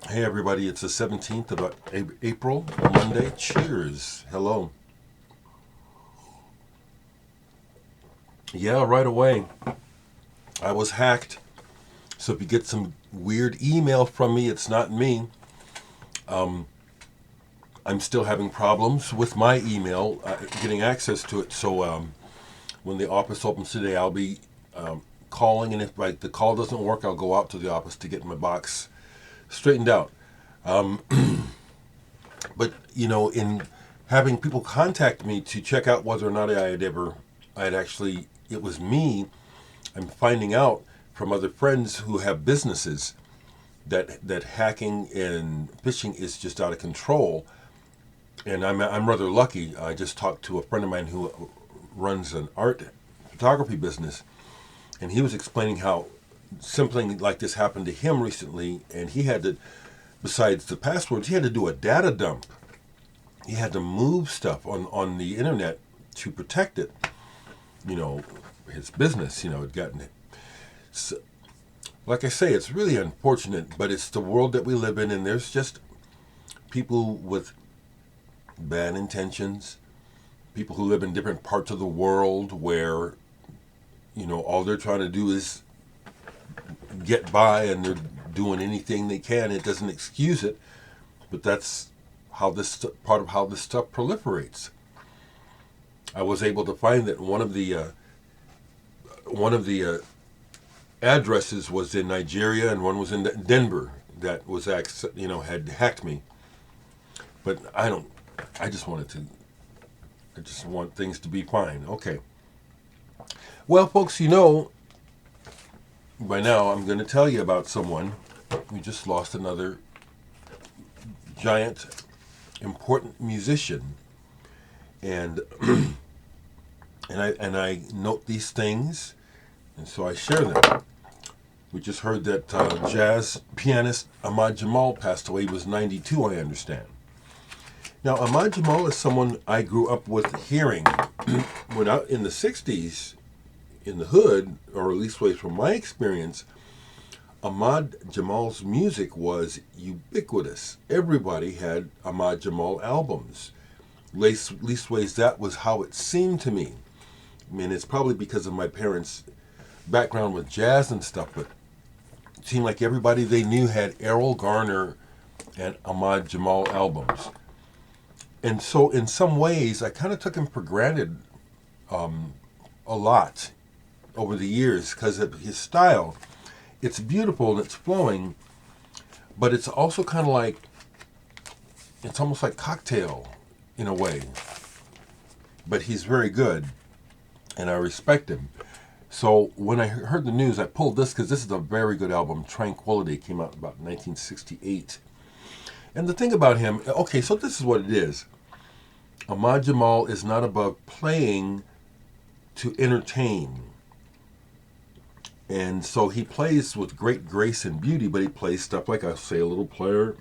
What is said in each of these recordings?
Hey everybody, it's the 17th of April, Monday. Cheers. Hello. Yeah, right away. I was hacked. So if you get some weird email from me, it's not me. Um, I'm still having problems with my email getting access to it. So when the office opens today, I'll be calling, and if the call doesn't work, I'll go out to the office to get my box straightened out. Um, but in having people contact me to check out whether or not it was me. I'm finding out from other friends who have businesses that hacking and phishing is just out of control. And I'm rather lucky. I just talked to a friend of mine who runs an art photography business, and he was explaining how something like this happened to him recently, and he had to, besides the passwords, he had to do a data dump. He had to move stuff on the internet to protect it. You know, his business, had gotten it. So, like I say, it's really unfortunate, but it's the world that we live in, and there's just people with bad intentions, people who live in different parts of the world where, all they're trying to do is get by and they're doing anything they can. It doesn't excuse it, but that's how this part of how this stuff proliferates. I was able to find that one of the addresses was in Nigeria and one was in Denver that was had hacked me. But I don't. I just wanted to. I just want things to be fine. Okay. Well, folks, by now I'm going to tell you about someone who just lost another giant, important musician, and and I note these things, and so I share them. We just heard that jazz pianist Ahmad Jamal passed away. He was 92, I understand. Now, Ahmad Jamal is someone I grew up with hearing when out in the 60s in the hood, or at least ways from my experience. Ahmad Jamal's music was ubiquitous. Everybody had Ahmad Jamal albums. Leastways, that was how it seemed to me. I mean, it's probably because of my parents' background with jazz and stuff, but it seemed like everybody they knew had Errol Garner and Ahmad Jamal albums. And so, in some ways, I kind of took him for granted a lot over the years because of his style. It's beautiful and it's flowing, but it's also kind of like, it's almost like cocktail in a way. But he's very good, and I respect him. So when I heard the news, I pulled this because this is a very good album. Tranquility came out about 1968. And the thing about him, okay, so this is what it is. Ahmad Jamal is not above playing to entertain. And so he plays with great grace and beauty, but he plays stuff like I say, a little prayer,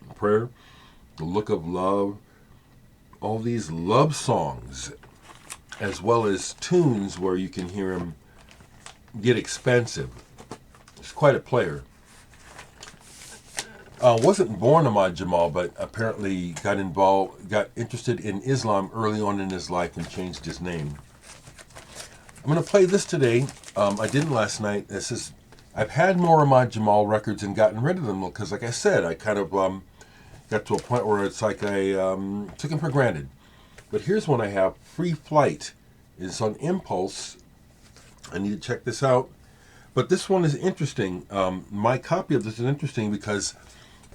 the look of love, all these love songs, as well as tunes where you can hear him get expansive. He's quite a player. Wasn't born Ahmad Jamal, but apparently got interested in Islam early on in his life and changed his name. I'm going to play this today. I didn't last night. I've had more Ahmad Jamal records and gotten rid of them because, like I said, I kind of got to a point where it's like I took him for granted. But here's one I have. Free Flight is on Impulse. I need to check this out. But this one is interesting. My copy of this is interesting because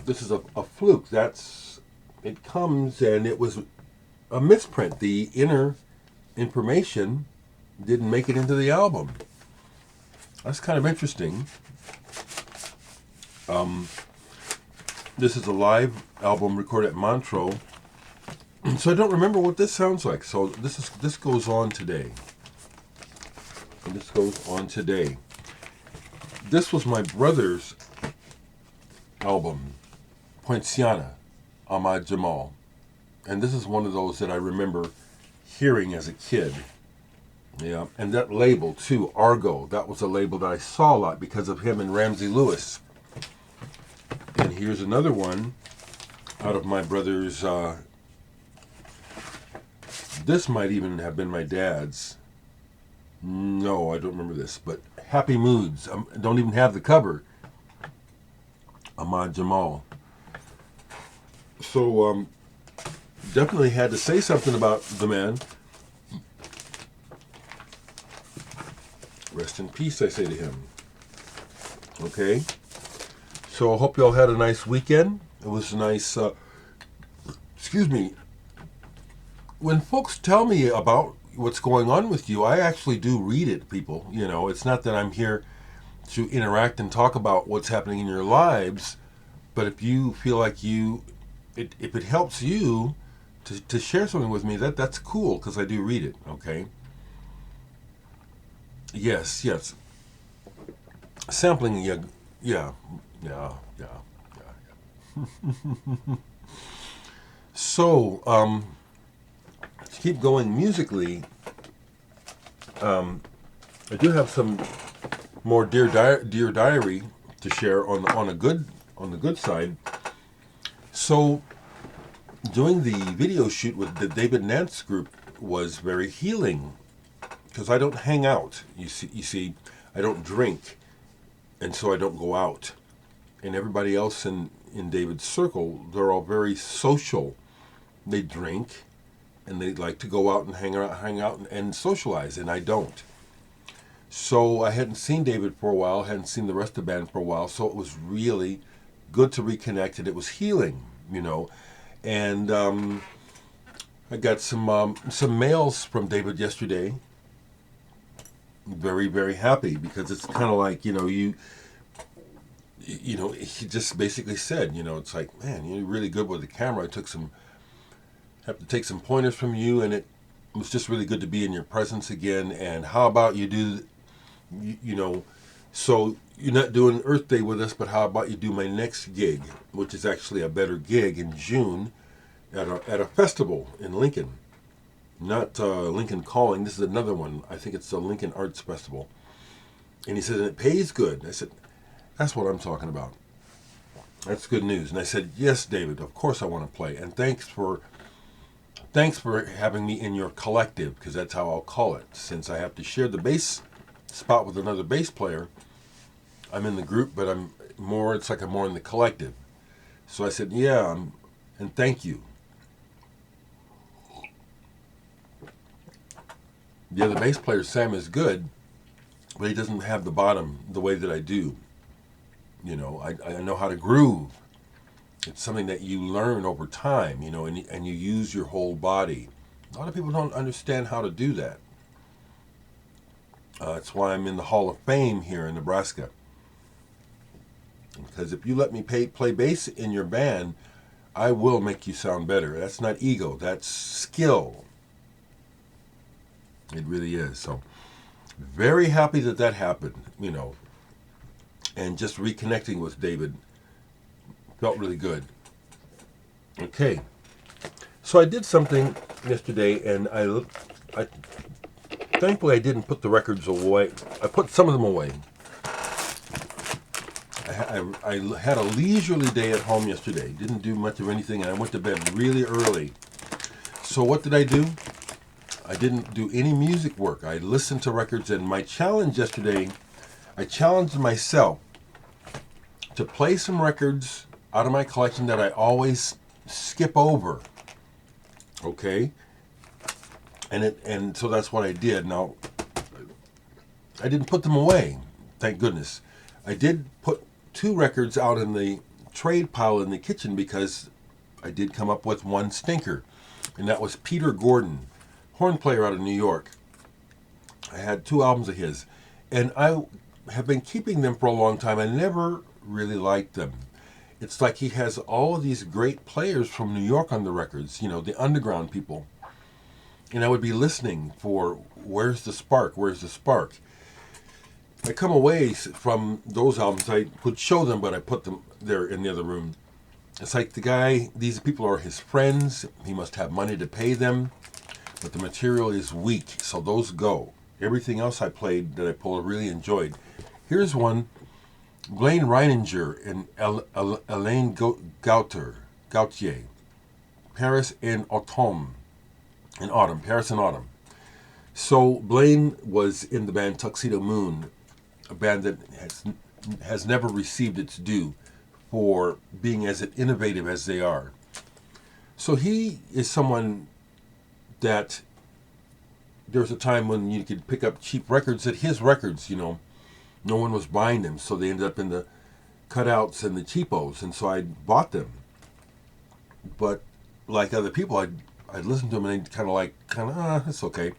this is a fluke. It comes, and it was a misprint. The inner information didn't make it into the album. That's kind of interesting. This is a live album recorded at Montreux. So I don't remember what this sounds like. So this goes on today. And this goes on today. This was my brother's album, Poinciana, Ahmad Jamal. And this is one of those that I remember hearing as a kid. Yeah, and that label too, Argo, that was a label that I saw a lot because of him and Ramsey Lewis. And here's another one out of my brother's. This might even have been my dad's. No, I don't remember this, but Happy Moods. I don't even have the cover. Ahmad Jamal. So, definitely had to say something about the man. Rest in peace, I say to him. Okay? So I hope y'all had a nice weekend. It was a nice, excuse me. When folks tell me about what's going on with you, I actually do read it, people. You know, it's not that I'm here to interact and talk about what's happening in your lives, but if you feel like if it helps you to share something with me, that's cool, because I do read it, okay? Yes. Sampling, yeah. So, to keep going musically, I do have some more Dear Diary to share on the good side. So, doing the video shoot with the David Nance group was very healing, because I don't hang out. You see, I don't drink, and so I don't go out. And everybody else in David's circle, they're all very social. They drink, and they like to go out and hang out and socialize, and I don't. So I hadn't seen David for a while, hadn't seen the rest of the band for a while, so it was really good to reconnect, and it was healing, you know. And I got some mails from David yesterday. Very, very happy, because it's kind of like, you know, he just basically said, you know, it's like, man, you're really good with the camera. Have to take some pointers from you, and it was just really good to be in your presence again. And how about you do, you know, so you're not doing Earth Day with us, but how about you do my next gig, which is actually a better gig in June at a festival in Lincoln. Not Lincoln Calling. This is another one. I think it's the Lincoln Arts Festival. And he said, and it pays good. I said, that's what I'm talking about. That's good news. And I said, yes, David, of course I want to play. And thanks for having me in your collective, because that's how I'll call it. Since I have to share the bass spot with another bass player, I'm in the group, but it's like I'm more in the collective. So I said, yeah, and thank you. The other bass player, Sam, is good, but he doesn't have the bottom the way that I do. You know, I know how to groove. It's something that you learn over time, you know, and you use your whole body. A lot of people don't understand how to do that. That's why I'm in the Hall of Fame here in Nebraska. Because if you let me play bass in your band, I will make you sound better. That's not ego, that's skill. It really is. So, very happy that happened, you know. And just reconnecting with David felt really good. Okay. So I did something yesterday, and I thankfully I didn't put the records away. I put some of them away. I had a leisurely day at home yesterday. Didn't do much of anything, and I went to bed really early. So what did I do? I didn't do any music work. I listened to records, and my challenge yesterday, I challenged myself to play some records out of my collection that I always skip over. Okay? And so that's what I did. Now, I didn't put them away, thank goodness. I did put 2 records out in the trade pile in the kitchen, because I did come up with one stinker, and that was Peter Gordon, horn player out of New York. I had 2 albums of his, and I have been keeping them for a long time. I never really liked them. It's like he has all of these great players from New York on the records, you know, the underground people. And I would be listening for, where's the spark? Where's the spark? I come away from those albums, I would show them, but I put them there in the other room. It's like the guy, these people are his friends. He must have money to pay them, but the material is weak, so those go. Everything else I played that I really enjoyed. Here's one Blaine Reininger and Elaine Gautier. Paris in Autumn. Paris in Autumn. So Blaine was in the band Tuxedo Moon, a band that has never received its due for being as innovative as they are. So he is someone that there's a time when you could pick up cheap records, that his records, no one was buying them, so they ended up in the cutouts and the cheapos, and so I bought them. But like other people, I'd listen to them and they'd it's okay.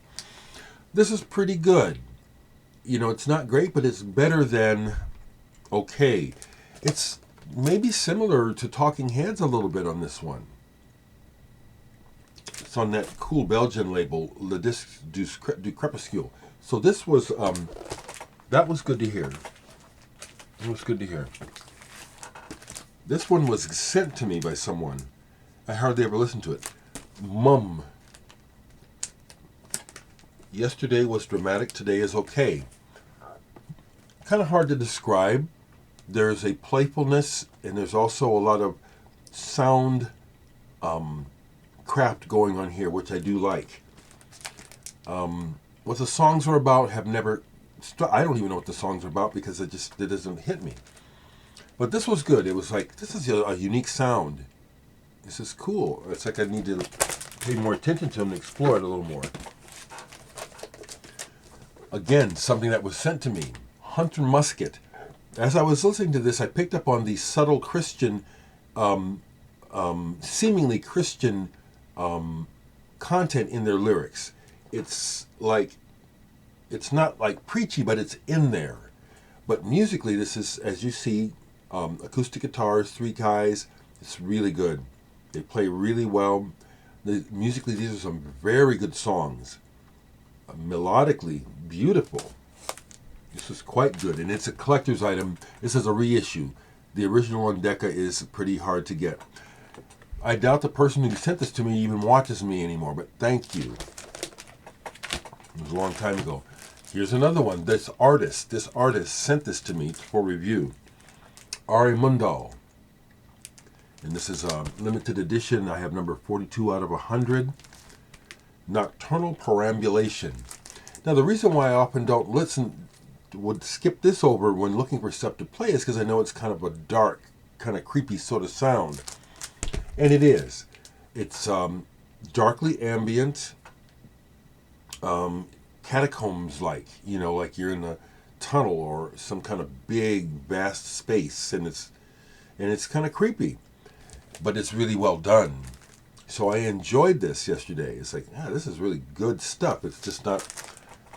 This is pretty good. It's not great, but it's better than okay. It's maybe similar to Talking Heads a little bit on this one. It's on that cool Belgian label, Le Disque du Crépuscule. So this was, that was good to hear. It was good to hear. This one was sent to me by someone. I hardly ever listened to it. Mum. Yesterday was dramatic, today is okay. Kind of hard to describe. There's a playfulness, and there's also a lot of sound craft going on here, which I do like. What the songs are about have never... I don't even know what the songs are about because it doesn't hit me. But this was good. It was like, this is a unique sound. This is cool. It's like I need to pay more attention to them and explore it a little more. Again, something that was sent to me. Hunter Musket. As I was listening to this, I picked up on the subtle Christian, seemingly Christian content in their lyrics. It's not like preachy, but it's in there. But musically, this is, as you see, acoustic guitars, 3 guys. It's really good. They play really well. Musically, these are some very good songs. Melodically, beautiful. This is quite good, and it's a collector's item. This is a reissue. The original on Decca is pretty hard to get. I doubt the person who sent this to me even watches me anymore, but thank you. It was a long time ago. Here's another one. This artist sent this to me for review. Ari Mundo. And this is a limited edition. I have number 42 out of 100. Nocturnal Perambulation. Now, the reason why I often would skip this over when looking for stuff to play is because I know it's kind of a dark, kind of creepy sort of sound. And it is. It's darkly ambient, catacombs-like, like you're in a tunnel or some kind of big, vast space, and it's kind of creepy, but it's really well done. So I enjoyed this yesterday. It's like, this is really good stuff. It's just not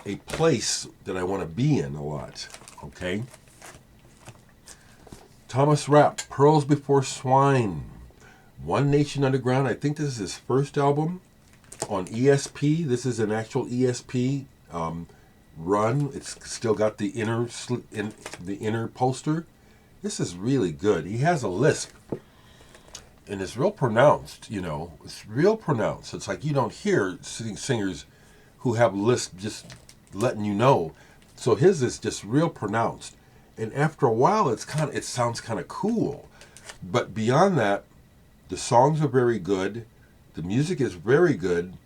a place that I want to be in a lot. Okay. Thomas Rapp, Pearls Before Swine. One Nation Underground. I think this is his first album on ESP. This is an actual ESP run. It's still got the inner poster. This is really good. He has a lisp. And it's real pronounced, It's real pronounced. It's like you don't hear singers who have lisp just letting you know. So his is just real pronounced. And after a while, it sounds kind of cool. But beyond that, the songs are very good. The music is very good.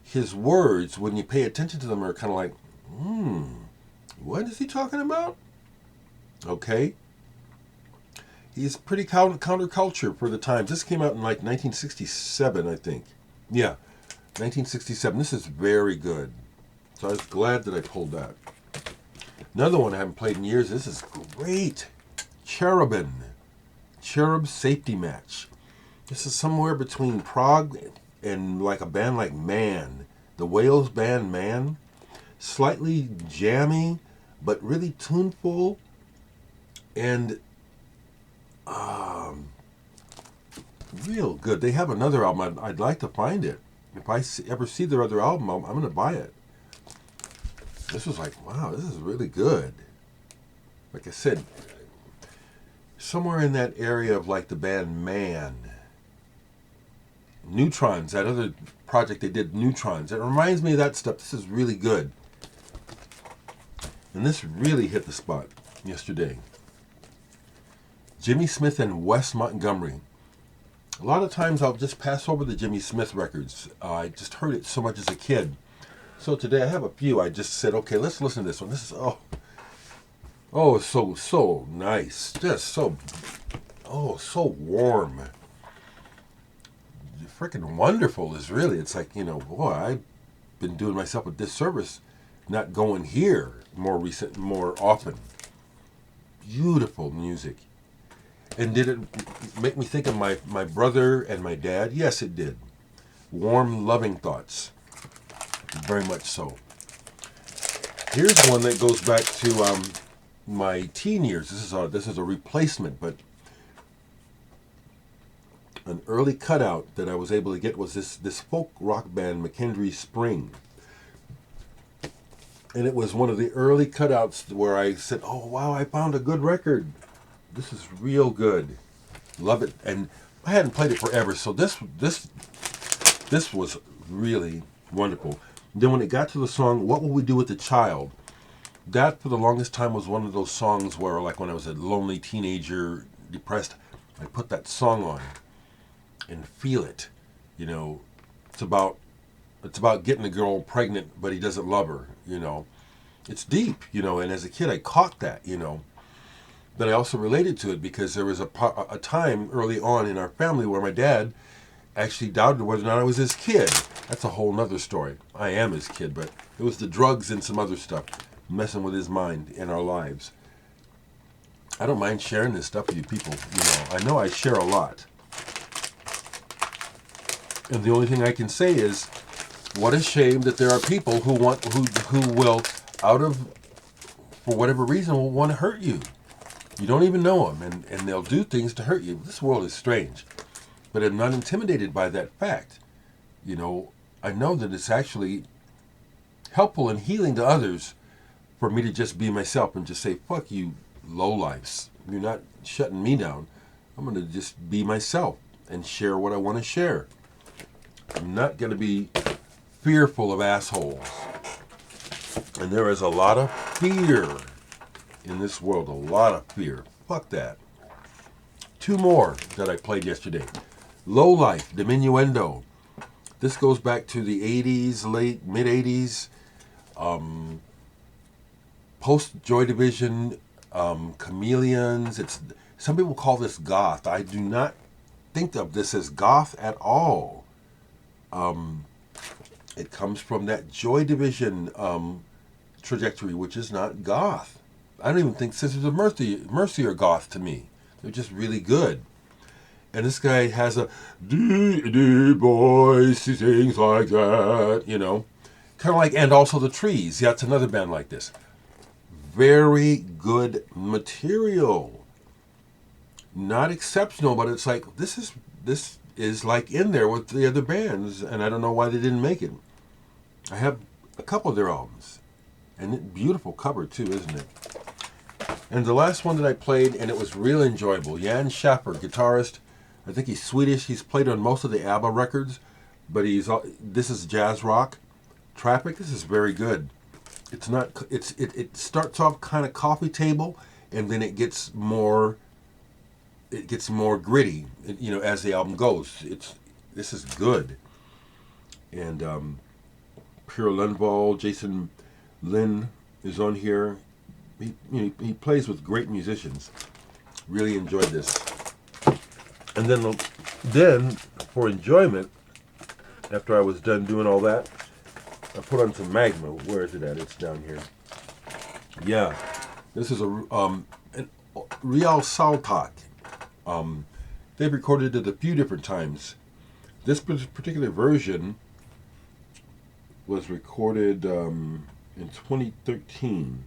His words, when you pay attention to them, are kind of like, what is he talking about? Okay. He's pretty counterculture for the times. This came out in like 1967, I think. Yeah, 1967. This is very good. So I was glad that I pulled that. Another one I haven't played in years. This is great. Cherub Safety Match. This is somewhere between prog and like a band like Man. The Wales band Man. Slightly jammy, but really tuneful. And real good. They have another album. I'd like to find it. If I ever see their other album, I'm going to buy it. This was like, wow, this is really good. Like I said, somewhere in that area of like the band Man. Neutrons, that other project they did, Neutrons. It reminds me of that stuff. This is really good. And this really hit the spot yesterday. Jimmy Smith and Wes Montgomery. A lot of times I'll just pass over the Jimmy Smith records. I just heard it so much as a kid. So today I have a few. I just said, okay, let's listen to this one. This is, so nice. Just so warm. Freaking wonderful is really, it's like, boy, I've been doing myself a disservice not going here more often. Beautiful music. And did it make me think of my brother and my dad? Yes, it did. Warm, loving thoughts. Very much so. Here's one that goes back to my teen years. This is a replacement, but an early cutout that I was able to get was this folk rock band, McKendree Spring. And it was one of the early cutouts where I said, oh, wow, I found a good record. This is real good. Love it. And I hadn't played it forever, so this was really wonderful. Then when it got to the song, What Will We Do with the Child? That, for the longest time, was one of those songs where, like, when I was a lonely teenager, depressed, I put that song on and feel it. It's about getting a girl pregnant, but he doesn't love her. It's deep. And as a kid, I caught that. But I also related to it because there was a time early on in our family where my dad actually doubted whether or not I was his kid. That's a whole nother story. I am his kid, but it was the drugs and some other stuff messing with his mind in our lives. I don't mind sharing this stuff with you people. I know I share a lot. And the only thing I can say is, what a shame that there are people who will, for whatever reason, will want to hurt you. You don't even know them, and they'll do things to hurt you. This world is strange. But I'm not intimidated by that fact. I know that it's actually helpful and healing to others for me to just be myself and just say, fuck you, lowlifes. You're not shutting me down. I'm going to just be myself and share what I want to share. I'm not going to be fearful of assholes. And there is a lot of fear in this world, a lot of fear. Fuck that. Two more that I played yesterday. Low Life, Diminuendo. This goes back to the 80s, mid 80s. Post Joy Division, Chameleons. Some people call this goth. I do not think of this as goth at all. It comes from that Joy Division trajectory, which is not goth. I don't even think Sisters of Mercy are goth to me. They're just really good. And this guy has a deep voice, he sings like that, Kind of like, and also the Trees. Yeah, it's another band like this. Very good material. Not exceptional, but it's like, this is like in there with the other bands, and I don't know why they didn't make it. I have a couple of their albums. And beautiful cover too, isn't it? And the last one that I played, and it was real enjoyable. Jan Schaffer, guitarist. I think he's Swedish. He's played on most of the ABBA records, but this is jazz rock. Traffic. This is very good. It starts off kind of coffee table, and then it gets more gritty. As the album goes. This is good. And Pure Lundvall, Jason Lynn is on here. He plays with great musicians. Really enjoyed this. And then for enjoyment, after I was done doing all that, I put on some Magma. Where is it at? It's down here. Yeah, this is a Real Saltak. They've recorded it a few different times. This particular version was recorded in 2013.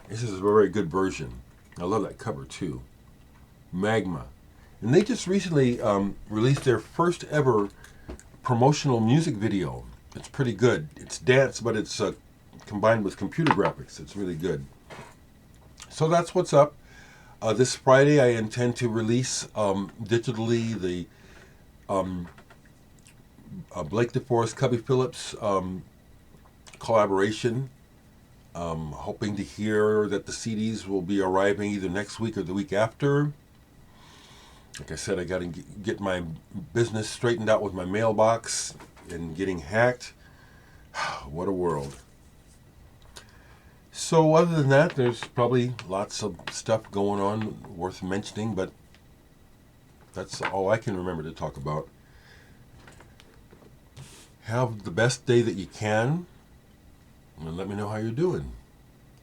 This is a very good version. I love that cover too. Magma. And they just recently released their first ever promotional music video. It's pretty good. It's dance, but it's combined with computer graphics. It's really good. So that's what's up. This Friday I intend to release digitally the Blake DeForest, Cubby Phillips collaboration. Hoping to hear that the CDs will be arriving either next week or the week after. Like I said, I got to get my business straightened out with my mailbox and getting hacked. What a world. So other than that, there's probably lots of stuff going on worth mentioning, but that's all I can remember to talk about. Have the best day that you can, and let me know how you're doing.